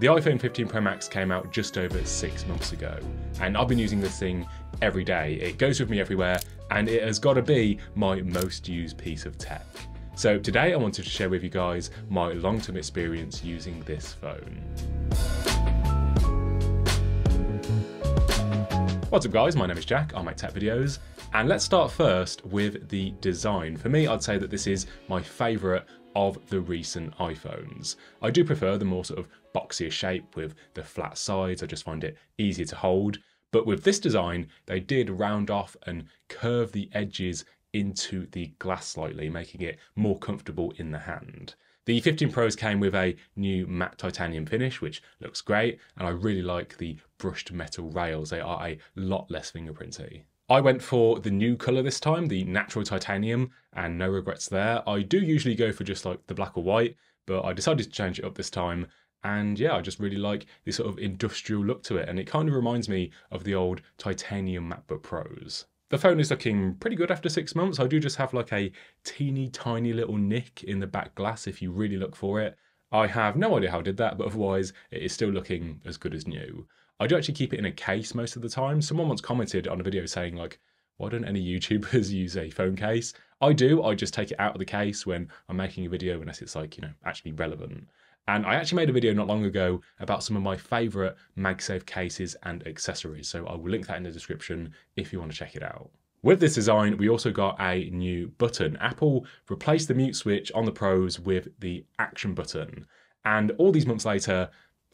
The iPhone 15 Pro Max came out just over 6 months ago, and I've been using this thing every day. It goes with me everywhere, and it has got to be my most used piece of tech. So today I wanted to share with you guys my long-term experience using this phone. What's up guys, my name is Jack, I make tech videos, and let's start first with the design. For me, I'd say that this is my favourite of the recent iPhones. I do prefer the more sort of boxier shape with the flat sides. I just find it easier to hold. But with this design, they did round off and curve the edges into the glass slightly, making it more comfortable in the hand. The 15 Pros came with a new matte titanium finish, which looks great, and I really like the brushed metal rails. They are a lot less fingerprinty. I went for the new colour this time, the natural titanium, and no regrets there. I do usually go for just like the black or white, but I decided to change it up this time. And yeah, I just really like this sort of industrial look to it, and it kind of reminds me of the old titanium MacBook Pros. The phone is looking pretty good after 6 months. I do just have like a teeny tiny little nick in the back glass if you really look for it. I have no idea how I did that, but otherwise it is still looking as good as new. I do actually keep it in a case most of the time. Someone once commented on a video saying like, why don't any YouTubers use a phone case? I do, I just take it out of the case when I'm making a video unless it's like, actually relevant. And I actually made a video not long ago about some of my favourite MagSafe cases and accessories, so I will link that in the description if you want to check it out. With this design, we also got a new button. Apple replaced the mute switch on the Pros with the action button. And all these months later,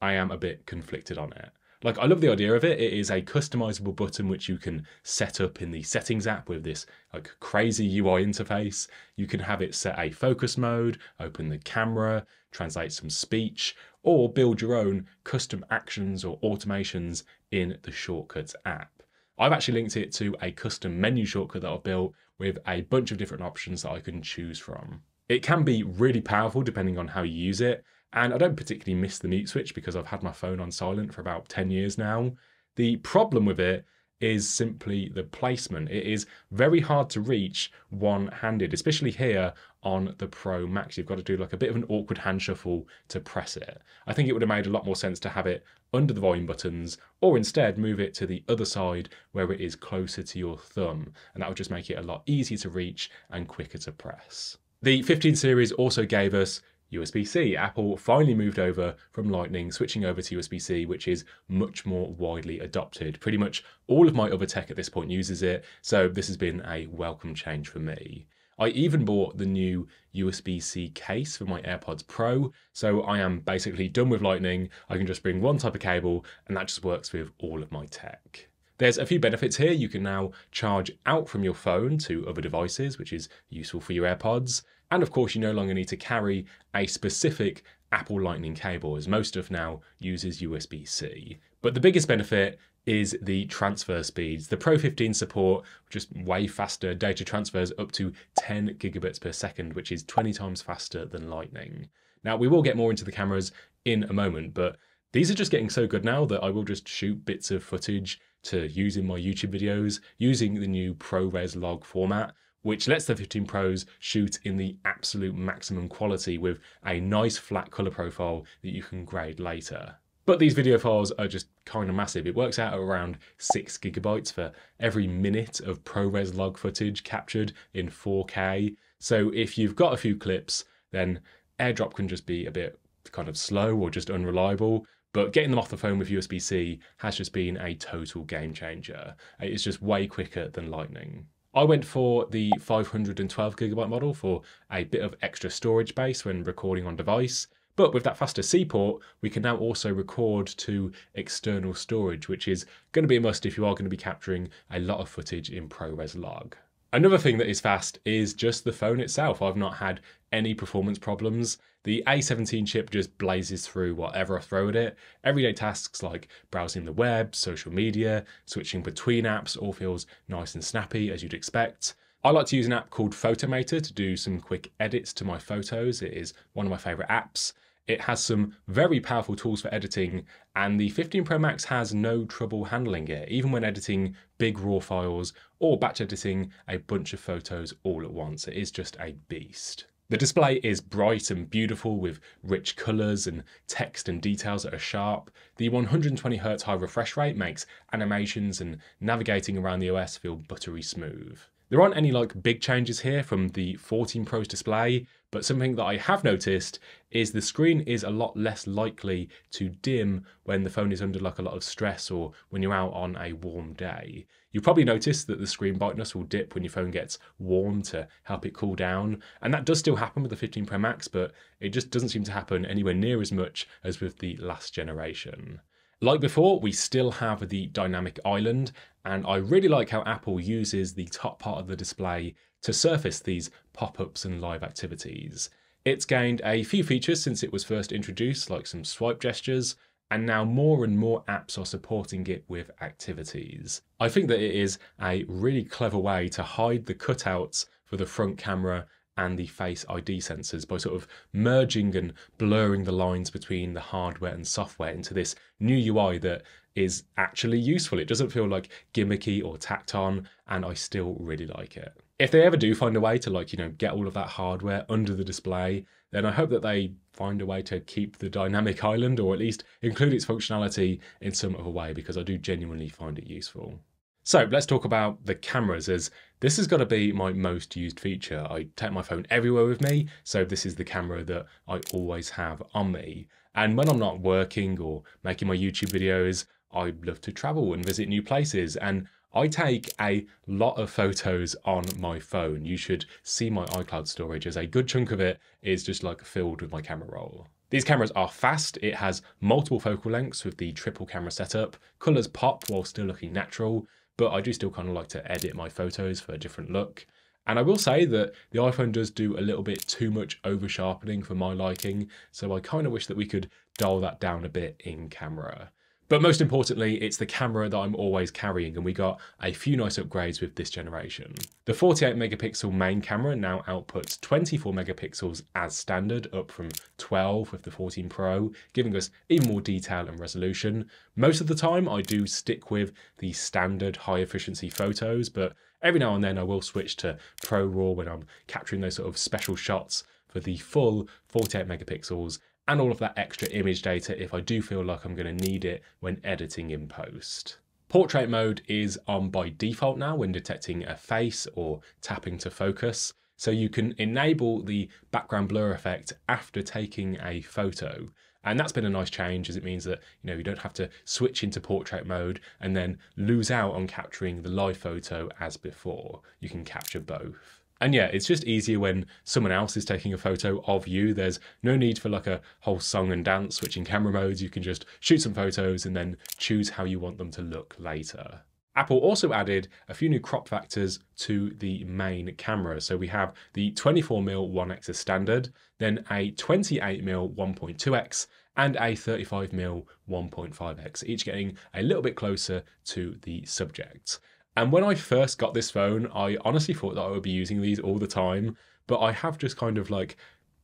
I am a bit conflicted on it. Like, I love the idea of it. It is a customizable button which you can set up in the settings app with this like crazy UI interface. You can have it set a focus mode, open the camera, translate some speech, or build your own custom actions or automations in the Shortcuts app. I've actually linked it to a custom menu shortcut that I've built with a bunch of different options that I can choose from. It can be really powerful depending on how you use it. And I don't particularly miss the mute switch because I've had my phone on silent for about 10 years now. The problem with it is simply the placement. It is very hard to reach one-handed, especially here on the Pro Max. You've got to do like a bit of an awkward hand shuffle to press it. I think it would have made a lot more sense to have it under the volume buttons, or instead move it to the other side where it is closer to your thumb. And that would just make it a lot easier to reach and quicker to press. The 15 series also gave us USB-C. Apple finally moved over from Lightning, switching over to USB-C, which is much more widely adopted. Pretty much all of my other tech at this point uses it, so this has been a welcome change for me. I even bought the new USB-C case for my AirPods Pro, so I am basically done with Lightning. I can just bring one type of cable, and that just works with all of my tech. There's a few benefits here. You can now charge out from your phone to other devices, which is useful for your AirPods. And of course, you no longer need to carry a specific Apple Lightning cable, as most stuff now uses USB-C. But the biggest benefit is the transfer speeds. The Pro 15 support just way faster data transfers up to 10 gigabits per second, which is 20 times faster than Lightning. Now, we will get more into the cameras in a moment, but these are just getting so good now that I will just shoot bits of footage to use in my YouTube videos using the new ProRes log format, which lets the 15 Pros shoot in the absolute maximum quality with a nice flat color profile that you can grade later. But these video files are just kind of massive. It works out at around 6 gigabytes for every minute of ProRes log footage captured in 4K. So if you've got a few clips, then AirDrop can just be a bit kind of slow or just unreliable. But getting them off the phone with USB-C has just been a total game changer. It's just way quicker than Lightning. I went for the 512 gigabyte model for a bit of extra storage space when recording on device. But with that faster C port, we can now also record to external storage, which is going to be a must if you are going to be capturing a lot of footage in ProRes log. Another thing that is fast is just the phone itself. I've not had any performance problems. The A17 chip just blazes through whatever I throw at it. Everyday tasks like browsing the web, social media, switching between apps all feels nice and snappy as you'd expect. I like to use an app called Photomator to do some quick edits to my photos. It is one of my favourite apps. It has some very powerful tools for editing, and the 15 Pro Max has no trouble handling it, even when editing big raw files or batch editing a bunch of photos all at once. It is just a beast. The display is bright and beautiful with rich colours and text and details that are sharp. The 120Hz high refresh rate makes animations and navigating around the OS feel buttery smooth. There aren't any big changes here from the 14 Pro's display, but something that I have noticed is the screen is a lot less likely to dim when the phone is under a lot of stress or when you're out on a warm day. You'll probably notice that the screen brightness will dip when your phone gets warm to help it cool down, and that does still happen with the 15 Pro Max, but it just doesn't seem to happen anywhere near as much as with the last generation. Like before, we still have the dynamic island, and I really like how Apple uses the top part of the display to surface these pop-ups and live activities. It's gained a few features since it was first introduced, like some swipe gestures, and now more and more apps are supporting it with activities. I think that it is a really clever way to hide the cutouts for the front camera and the Face ID sensors by sort of merging and blurring the lines between the hardware and software into this new UI that is actually useful. It doesn't feel gimmicky or tacked on, and I still really like it. If they ever do find a way to get all of that hardware under the display, then I hope that they find a way to keep the dynamic island or at least include its functionality in some other way, because I do genuinely find it useful. So let's talk about the cameras, as this has got to be my most used feature. I take my phone everywhere with me, so this is the camera that I always have on me. And when I'm not working or making my YouTube videos, I love to travel and visit new places, and I take a lot of photos on my phone. You should see my iCloud storage, as a good chunk of it is just filled with my camera roll. These cameras are fast. It has multiple focal lengths with the triple camera setup. Colours pop while still looking natural, but I do still kind of like to edit my photos for a different look. And I will say that the iPhone does do a little bit too much over sharpening for my liking, so I kind of wish that we could dial that down a bit in camera. But most importantly, it's the camera that I'm always carrying, and we got a few nice upgrades with this generation. The 48 megapixel main camera now outputs 24 megapixels as standard, up from 12 with the 14 Pro, giving us even more detail and resolution. Most of the time I do stick with the standard high efficiency photos, but every now and then I will switch to Pro RAW when I'm capturing those sort of special shots for the full 48 megapixels and all of that extra image data if I do feel like I'm going to need it when editing in post. Portrait mode is on by default now when detecting a face or tapping to focus, so you can enable the background blur effect after taking a photo. And that's been a nice change, as it means that you don't have to switch into portrait mode and then lose out on capturing the live photo as before. You can capture both. And yeah, it's just easier when someone else is taking a photo of you. There's no need for a whole song and dance switching camera modes. You can just shoot some photos and then choose how you want them to look later. Apple also added a few new crop factors to the main camera. So we have the 24mm 1x as standard, then a 28mm 1.2x, and a 35mm 1.5x, each getting a little bit closer to the subject. And when I first got this phone, I honestly thought that I would be using these all the time, but I have just kind of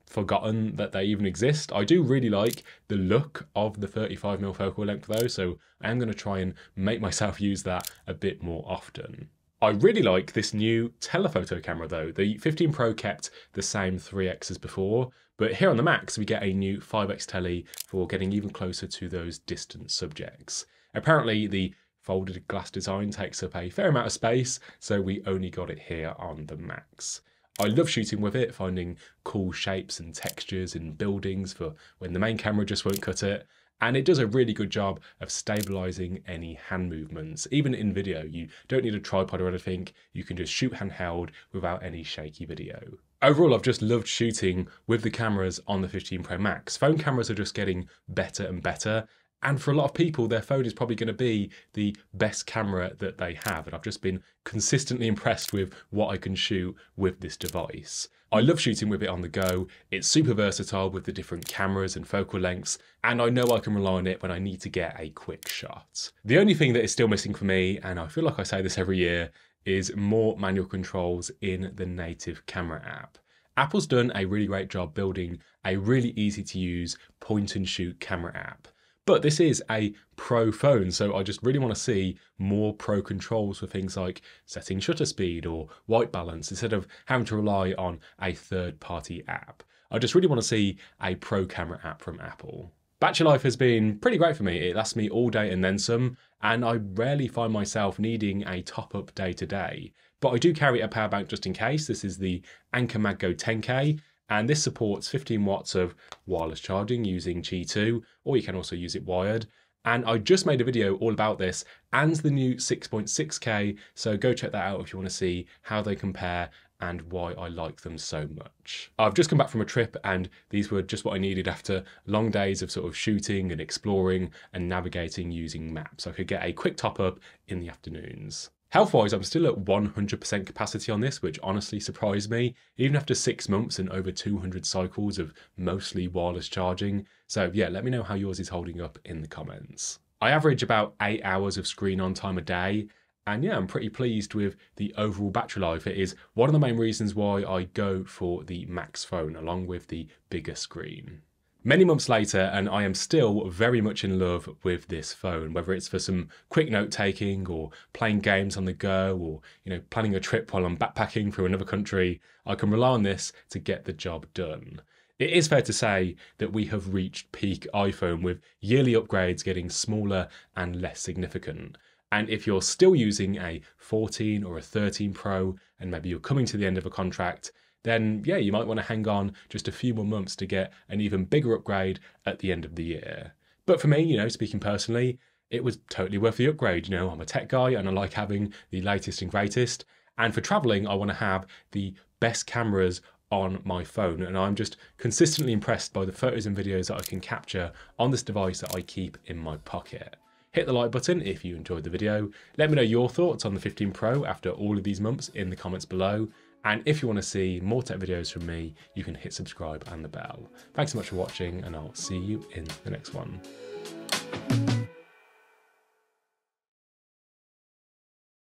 forgotten that they even exist. I do really like the look of the 35mm focal length though, so I am going to try and make myself use that a bit more often. I really like this new telephoto camera though. The 15 Pro kept the same 3x as before, but here on the Max we get a new 5x tele for getting even closer to those distant subjects. Apparently the folded glass design takes up a fair amount of space, so we only got it here on the Max. I love shooting with it, finding cool shapes and textures in buildings for when the main camera just won't cut it, and it does a really good job of stabilizing any hand movements. Even in video, you don't need a tripod or anything, you can just shoot handheld without any shaky video. Overall, I've just loved shooting with the cameras on the 15 Pro Max. Phone cameras are just getting better and better, and for a lot of people, their phone is probably going to be the best camera that they have. And I've just been consistently impressed with what I can shoot with this device. I love shooting with it on the go. It's super versatile with the different cameras and focal lengths, and I know I can rely on it when I need to get a quick shot. The only thing that is still missing for me, and I feel like I say this every year, is more manual controls in the native camera app. Apple's done a really great job building a really easy to use point and shoot camera app. But this is a pro phone, so I just really want to see more pro controls for things like setting shutter speed or white balance instead of having to rely on a third-party app. I just really want to see a pro camera app from Apple. Battery life has been pretty great for me. It lasts me all day and then some, and I rarely find myself needing a top-up day to day. But I do carry a power bank just in case. This is the Anker Maggo 10K, and this supports 15 watts of wireless charging using Qi 2, or you can also use it wired. And I just made a video all about this and the new 6.6K, so go check that out if you want to see how they compare and why I like them so much. I've just come back from a trip and these were just what I needed after long days of sort of shooting and exploring and navigating using maps. I could get a quick top up in the afternoons. Health-wise, I'm still at 100% capacity on this, which honestly surprised me, even after 6 months and over 200 cycles of mostly wireless charging. So yeah, let me know how yours is holding up in the comments. I average about 8 hours of screen on time a day, and yeah, I'm pretty pleased with the overall battery life. It is one of the main reasons why I go for the Max phone, along with the bigger screen. Many months later, and I am still very much in love with this phone, whether it's for some quick note taking or playing games on the go or, planning a trip while I'm backpacking through another country. I can rely on this to get the job done. It is fair to say that we have reached peak iPhone, with yearly upgrades getting smaller and less significant. And if you're still using a 14 or a 13 Pro and maybe you're coming to the end of a contract, then yeah, you might want to hang on just a few more months to get an even bigger upgrade at the end of the year. But for me, speaking personally, it was totally worth the upgrade. I'm a tech guy and I like having the latest and greatest. And for traveling, I want to have the best cameras on my phone. And I'm just consistently impressed by the photos and videos that I can capture on this device that I keep in my pocket. Hit the like button if you enjoyed the video. Let me know your thoughts on the 15 Pro after all of these months in the comments below. And if you want to see more tech videos from me, you can hit subscribe and the bell. Thanks so much for watching, and I'll see you in the next one.